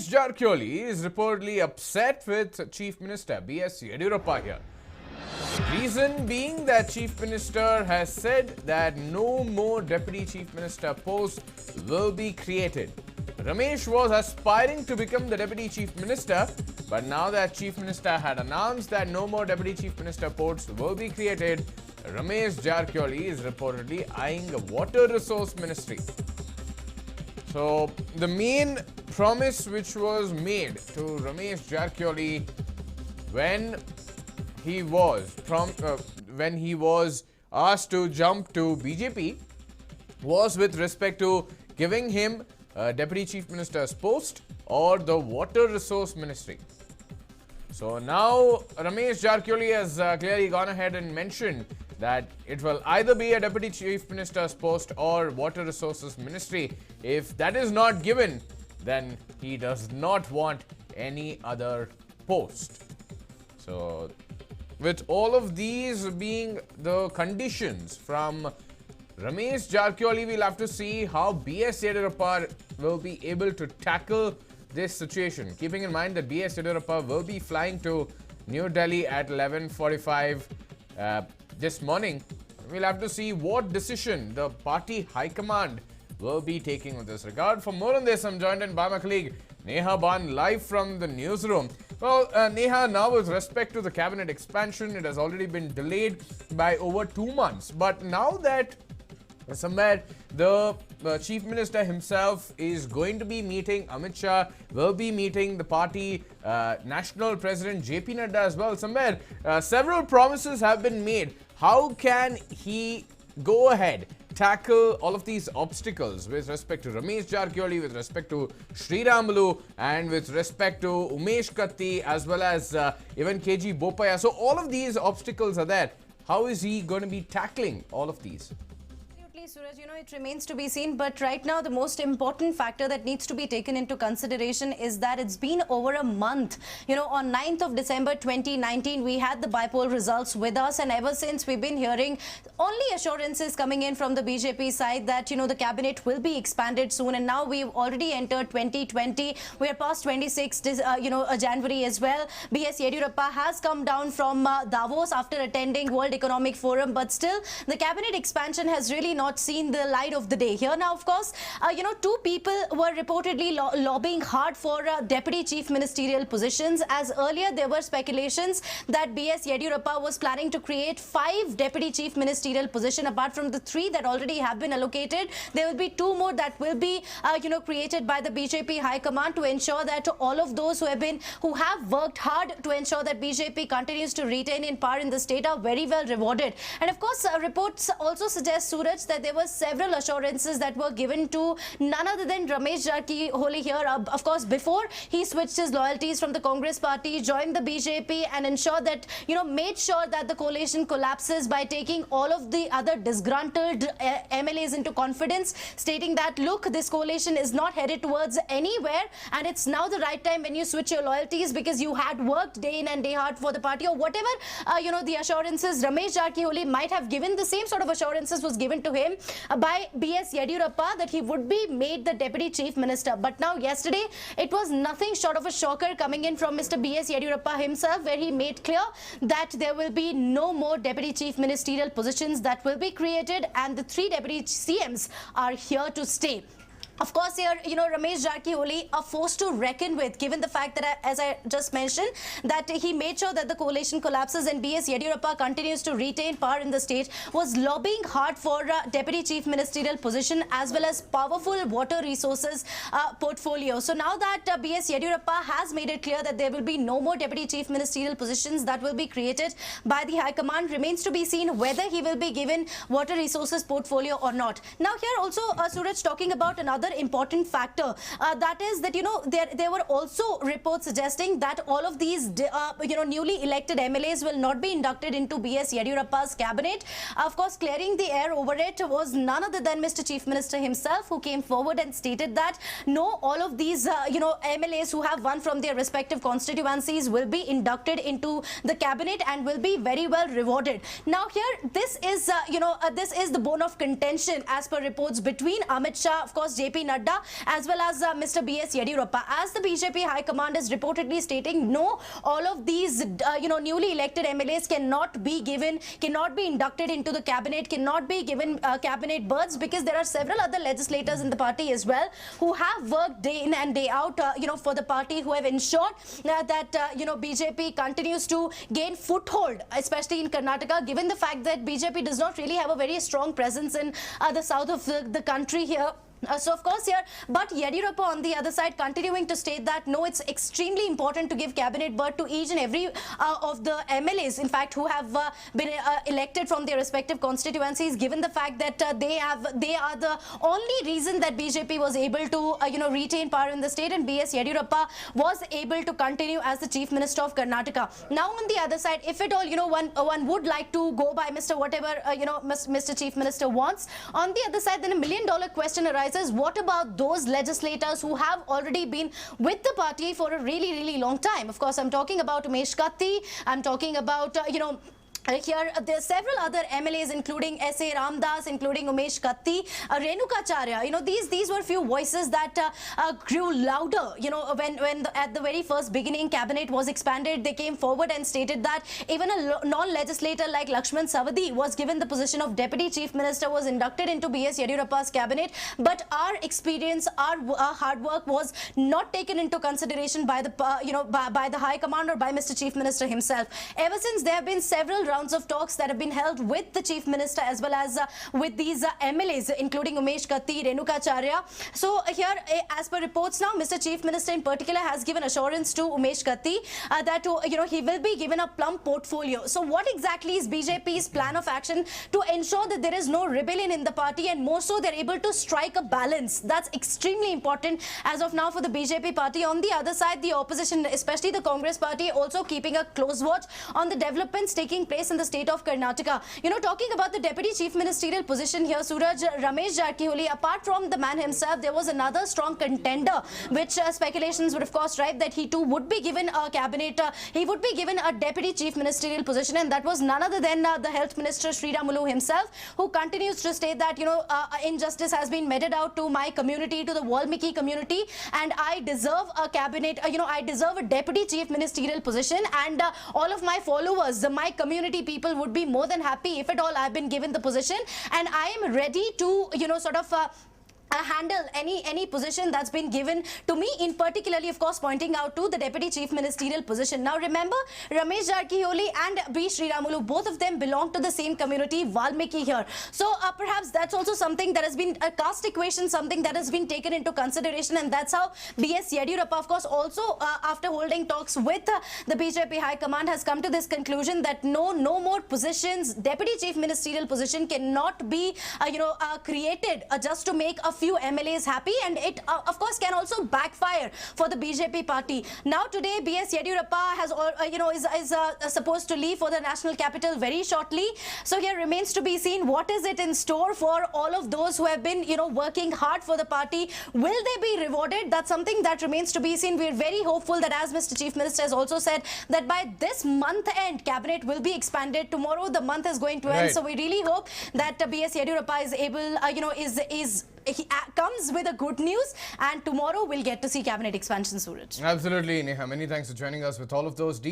Ramesh Jarkiholi is reportedly upset with Chief Minister BS Yediyurappa here. Reason being that Chief Minister has said that no more Deputy Chief Minister posts will be created. Ramesh was aspiring to become the Deputy Chief Minister, but now that Chief Minister had announced that no more Deputy Chief Minister posts will be created, Ramesh Jarkiholi is reportedly eyeing a water resource ministry. So the main promise which was made to Ramesh Jarkiholi when he was asked to jump to BJP was with respect to giving him a Deputy Chief Minister's post or the Water Resource Ministry. So now Ramesh Jarkiholi has clearly gone ahead and mentioned that it will either be a Deputy Chief Minister's post or Water Resources Ministry. If that is not given, then he does not want any other post. So with all of these being the conditions from Ramesh Jarkiholi, we'll have to see how BS Yediyurappa will be able to tackle this situation. Keeping in mind that BS Yediyurappa will be flying to New Delhi at 11:45 this morning. We'll have to see what decision the party high command will be taking in this regard. For more on this, I'm joined in by my colleague Neha Ban live from the newsroom. Well, Neha, now with respect to the cabinet expansion, it has already been delayed by over 2 months. But now that somewhere the Chief Minister himself is going to be meeting Amit Shah, will be meeting the party National President JP Nadda as well. Somewhere several promises have been made. How can he go ahead, tackle all of these obstacles with respect to Ramesh Jarkiholi, with respect to Sri Ramulu, and with respect to Umesh Katti, as well as even KG Bopaya? So all of these obstacles are there. How is he going to be tackling all of these? Suraj, it remains to be seen, but right now the most important factor that needs to be taken into consideration is that it's been over a month. On 9th of December 2019, we had the bi-poll results with us, and ever since we've been hearing only assurances coming in from the BJP side that, the cabinet will be expanded soon, and now we've already entered 2020. We are past 26th, January as well. BS Yediyurappa has come down from Davos after attending World Economic Forum, but still the cabinet expansion has really not seen the light of the day. Here now, of course, two people were reportedly lobbying hard for deputy chief ministerial positions, as earlier there were speculations that BS Yediyurappa was planning to create 5 deputy chief ministerial positions. Apart from the 3 that already have been allocated, there will be 2 more that will be created by the BJP high command to ensure that all of those who have worked hard to ensure that BJP continues to retain in power in the state are very well rewarded. And of course, reports also suggest, Suraj, that there were several assurances that were given to none other than Ramesh Jarkiholi here. Of course, before he switched his loyalties from the Congress party, joined the BJP, and ensured that, made sure that the coalition collapses by taking all of the other disgruntled MLAs into confidence, stating that, look, this coalition is not headed towards anywhere, and it's now the right time when you switch your loyalties because you had worked day in and day out for the party, or whatever, the assurances Ramesh Jarkiholi might have given. The same sort of assurances was given to him by BS Yediyurappa that he would be made the Deputy Chief Minister. But now yesterday, it was nothing short of a shocker coming in from Mr. BS Yediyurappa himself, where he made clear that there will be no more Deputy Chief Ministerial positions that will be created, and the 3 Deputy CMs are here to stay. Of course, here, Ramesh Jarkiholi, a force to reckon with, given the fact that, as I just mentioned, that he made sure that the coalition collapses and BS Yediyurappa continues to retain power in the state, was lobbying hard for Deputy Chief Ministerial position as well as powerful water resources portfolio. So now that BS Yediyurappa has made it clear that there will be no more Deputy Chief Ministerial positions that will be created by the High Command, remains to be seen whether he will be given water resources portfolio or not. Now here also, Suraj, talking about another important factor, that is that there were also reports suggesting that all of these newly elected MLAs will not be inducted into BS Yediyurappa's cabinet. Of course, clearing the air over it was none other than Mr. Chief Minister himself, who came forward and stated that no, all of these MLAs who have won from their respective constituencies will be inducted into the cabinet and will be very well rewarded. Now here, this is the bone of contention as per reports between Amit Shah, of course, JP JP Nadda as well as Mr. BS Yediyurappa. As the BJP High Command is reportedly stating, no, all of these newly elected MLAs cannot be inducted into the cabinet, cannot be given cabinet berths, because there are several other legislators in the party as well who have worked day in and day out for the party, who have ensured that BJP continues to gain foothold, especially in Karnataka, given the fact that BJP does not really have a very strong presence in the south of the country here. So of course here, but Yediyurappa on the other side continuing to state that no, it's extremely important to give cabinet berth to each and every of the MLAs, in fact, who have been elected from their respective constituencies, given the fact that they are the only reason that BJP was able to retain power in the state, and BS Yediyurappa was able to continue as the Chief Minister of Karnataka. Now on the other side, if at all one would like to go by Mr. whatever Mr. Chief Minister wants, on the other side, then $1 million question arises. What about those legislators who have already been with the party for a really, really long time? Of course, I'm talking about Umesh Katti. I'm talking about, here there are several other MLAs, including S.A. Ramdas, including Umesh Katti, Renukacharya. These were few voices that grew louder. When at the very first beginning cabinet was expanded, they came forward and stated that even a non-legislator like Lakshman Savadi was given the position of Deputy Chief Minister, was inducted into BS Yediyurappa's cabinet. But our experience, our hard work was not taken into consideration by the by the High Command or by Mr. Chief Minister himself. Ever since, there have been several rounds of talks that have been held with the Chief Minister as well as with these MLAs, including Umesh Katti, Renukacharya. So here, as per reports now, Mr. Chief Minister in particular has given assurance to Umesh Katti that he will be given a plump portfolio. So what exactly is BJP's plan of action to ensure that there is no rebellion in the party, and more so they're able to strike a balance? That's extremely important as of now for the BJP party. On the other side, the opposition, especially the Congress party, also keeping a close watch on the developments taking place in the state of Karnataka. Talking about the Deputy Chief Ministerial position here, Suraj, Ramesh Jarkiholi, apart from the man himself, there was another strong contender, which speculations would of course drive that he too would be given a cabinet, he would be given a Deputy Chief Ministerial position, and that was none other than the Health Minister Sri Ramulu himself, who continues to state that injustice has been meted out to my community, to the Valmiki community, and I deserve a cabinet, I deserve a Deputy Chief Ministerial position, and all of my followers, my community people would be more than happy if at all I've been given the position, and I am ready to handle any position that's been given to me, in particularly of course pointing out to the Deputy Chief Ministerial position. Now remember, Ramesh Jarkiholi and B. Sri Ramulu, both of them belong to the same community, Valmiki here. So perhaps that's also something that has been a caste equation, something that has been taken into consideration, and that's how BS Yediyurappa of course also after holding talks with the BJP High Command has come to this conclusion that no more positions, Deputy Chief Ministerial position cannot be created just to make a few MLAs happy, and it of course can also backfire for the BJP party. Now today, BS Yediyurappa has is supposed to leave for the national capital very shortly. So here remains to be seen what is it in store for all of those who have been working hard for the party. Will they be rewarded? That's something that remains to be seen. We're very hopeful that, as Mr. Chief Minister has also said, that by this month end, cabinet will be expanded. Tomorrow the month is going to end. So we really hope that BS Yediyurappa is able, he comes with a good news, and tomorrow we'll get to see cabinet expansion, Suraj. Absolutely, Neha. Many thanks for joining us with all of those